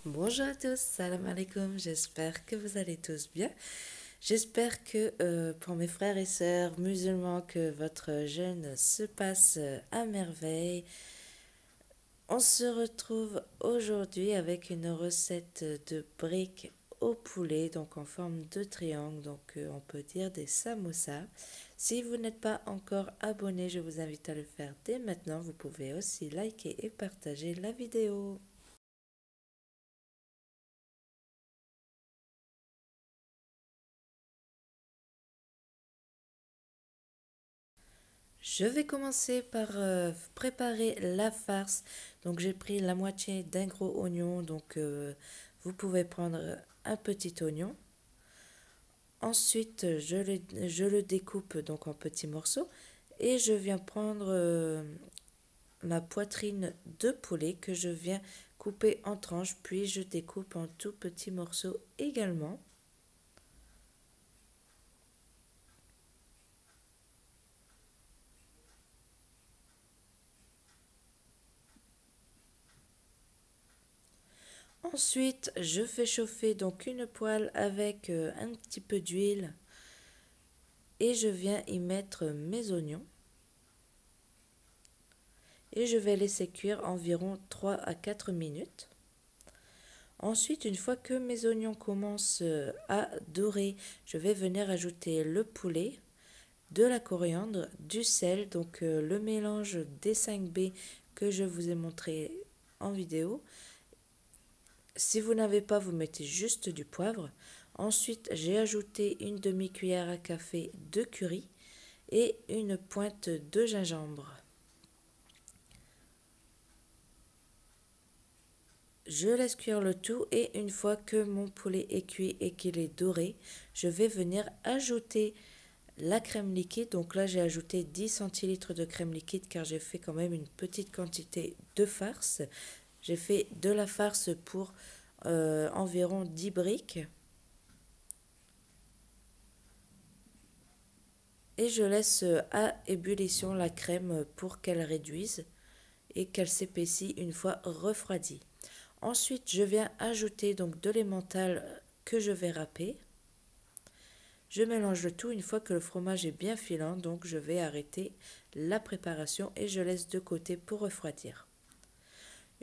Bonjour à tous, salam alaikum, j'espère que vous allez tous bien. J'espère que pour mes frères et sœurs musulmans, que votre jeûne se passe à merveille. On se retrouve aujourd'hui avec une recette de briques au poulet, donc en forme de triangle, donc on peut dire des samosas. Si vous n'êtes pas encore abonné, je vous invite à le faire dès maintenant. Vous pouvez aussi liker et partager la vidéo. Je vais commencer par préparer la farce. Donc j'ai pris la moitié d'un gros oignon. Donc vous pouvez prendre un petit oignon. Ensuite je le découpe donc en petits morceaux. Et je viens prendre ma poitrine de poulet que je viens couper en tranches. Puis je découpe en tout petits morceaux également. Ensuite, je fais chauffer donc une poêle avec un petit peu d'huile et je viens y mettre mes oignons et je vais laisser cuire environ 3 à 4 minutes. Ensuite, une fois que mes oignons commencent à dorer, je vais venir ajouter le poulet, de la coriandre, du sel, donc le mélange des 5B que je vous ai montré en vidéo. Si vous n'avez pas, vous mettez juste du poivre. Ensuite, j'ai ajouté une demi-cuillère à café de curry et une pointe de gingembre. Je laisse cuire le tout et une fois que mon poulet est cuit et qu'il est doré, je vais venir ajouter la crème liquide. Donc là, j'ai ajouté 10 centilitres de crème liquide car j'ai fait quand même une petite quantité de farce. J'ai fait de la farce pour environ 10 briques. Et je laisse à ébullition la crème pour qu'elle réduise et qu'elle s'épaissit une fois refroidie. Ensuite, je viens ajouter donc de l'emmental que je vais râper. Je mélange le tout une fois que le fromage est bien filant, donc je vais arrêter la préparation et je laisse de côté pour refroidir.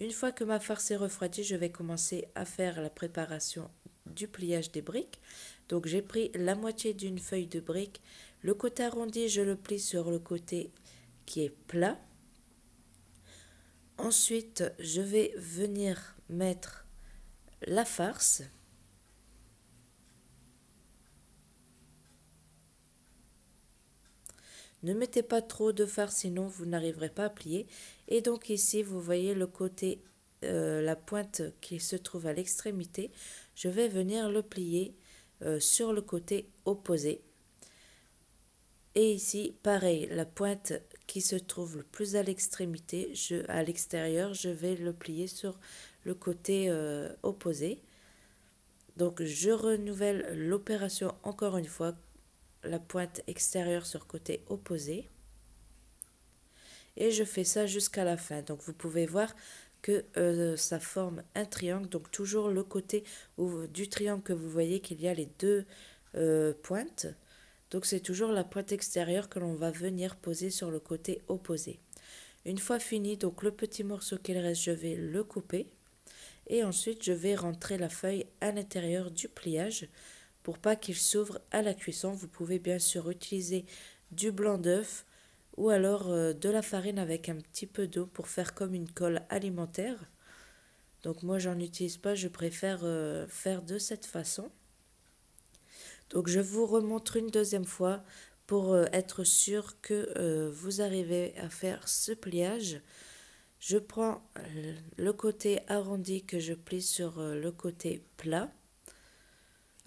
Une fois que ma farce est refroidie, je vais commencer à faire la préparation du pliage des briques. Donc j'ai pris la moitié d'une feuille de brique. Le côté arrondi, je le plie sur le côté qui est plat. Ensuite, je vais venir mettre la farce. Ne mettez pas trop de farce, sinon vous n'arriverez pas à plier. Et donc ici, vous voyez le côté, la pointe qui se trouve à l'extrémité. Je vais venir le plier sur le côté opposé. Et ici, pareil, la pointe qui se trouve le plus à l'extrémité, à l'extérieur, je vais le plier sur le côté opposé. Donc je renouvelle l'opération encore une fois, la pointe extérieure sur côté opposé. Et je fais ça jusqu'à la fin. Donc vous pouvez voir que ça forme un triangle. Donc toujours le côté du triangle que vous voyez qu'il y a les deux pointes. Donc c'est toujours la pointe extérieure que l'on va venir poser sur le côté opposé. Une fois fini, donc le petit morceau qu'il reste, je vais le couper. Et ensuite, je vais rentrer la feuille à l'intérieur du pliage pour pas qu'il s'ouvre à la cuisson. Vous pouvez bien sûr utiliser du blanc d'œuf ou alors de la farine avec un petit peu d'eau pour faire comme une colle alimentaire. Donc moi, j'en utilise pas, je préfère faire de cette façon. Donc je vous remontre une deuxième fois pour être sûr que vous arrivez à faire ce pliage. Je prends le côté arrondi que je plie sur le côté plat.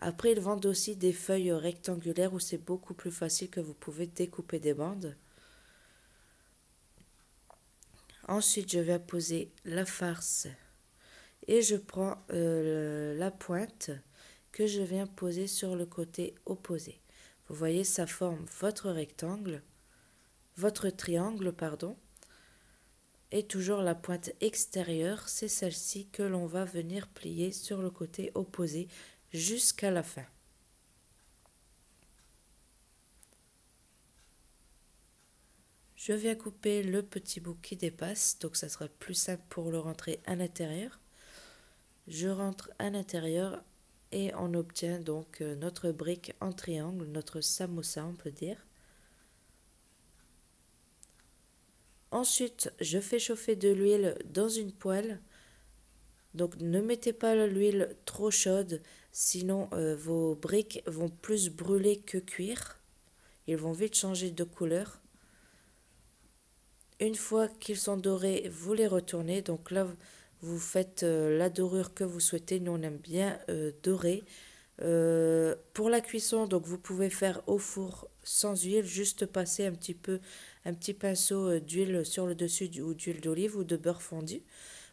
Après, ils vendent aussi des feuilles rectangulaires où c'est beaucoup plus facile, que vous pouvez découper des bandes. Ensuite, je vais poser la farce et je prends la pointe que je viens poser sur le côté opposé. Vous voyez, ça forme votre rectangle, votre triangle, pardon. Et toujours la pointe extérieure, c'est celle-ci que l'on va venir plier sur le côté opposé jusqu'à la fin. Je viens couper le petit bout qui dépasse, donc ça sera plus simple pour le rentrer à l'intérieur. Je rentre à l'intérieur et on obtient donc notre brique en triangle, notre samosa on peut dire. Ensuite, je fais chauffer de l'huile dans une poêle. Donc ne mettez pas l'huile trop chaude, sinon vos briques vont plus brûler que cuire. Ils vont vite changer de couleur. Une fois qu'ils sont dorés, vous les retournez. Donc là, vous faites la dorure que vous souhaitez. Nous, on aime bien dorer. Pour la cuisson, donc vous pouvez faire au four sans huile, juste passer un petit pinceau d'huile sur le dessus ou d'huile d'olive ou de beurre fondu.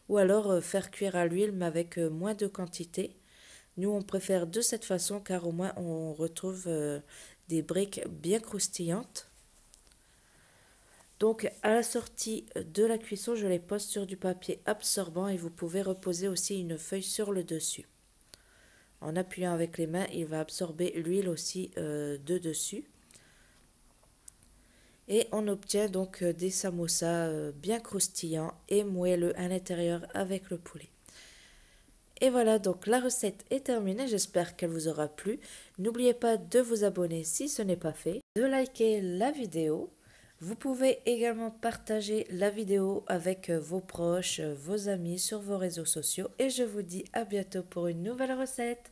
Ou alors faire cuire à l'huile mais avec moins de quantité. Nous, on préfère de cette façon car au moins on retrouve des briques bien croustillantes. Donc à la sortie de la cuisson, je les pose sur du papier absorbant et vous pouvez reposer aussi une feuille sur le dessus. En appuyant avec les mains, il va absorber l'huile aussi de dessus. Et on obtient donc des samosas bien croustillants et moelleux à l'intérieur avec le poulet. Et voilà, donc la recette est terminée, j'espère qu'elle vous aura plu. N'oubliez pas de vous abonner si ce n'est pas fait, de liker la vidéo. Vous pouvez également partager la vidéo avec vos proches, vos amis sur vos réseaux sociaux. Et je vous dis à bientôt pour une nouvelle recette.